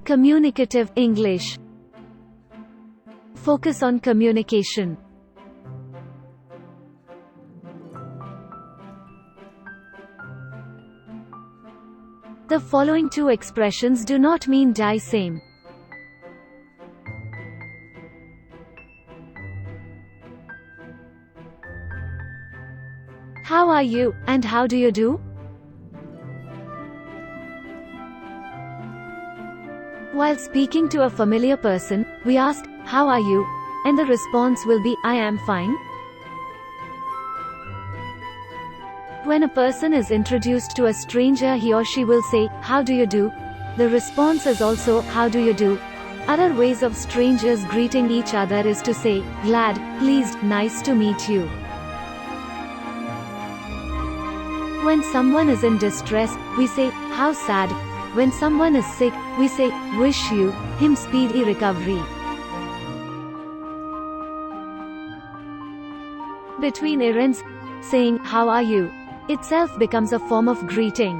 Communicative English. Focus on communication. The following two expressions do not mean die same. How are you, and how do you do? While speaking to a familiar person, we ask, "How are you?" and the response will be, "I am fine." When a person is introduced to a stranger, he or she will say, "How do you do?" The response is also, "How do you do?" Other ways of strangers greeting each other is to say, "Glad, pleased, nice to meet you." When someone is in distress, we say, "How sad." When someone is sick, we say, "Wish you, him speedy recovery." Between Iriends, saying, "How are you?" itself becomes a form of greeting.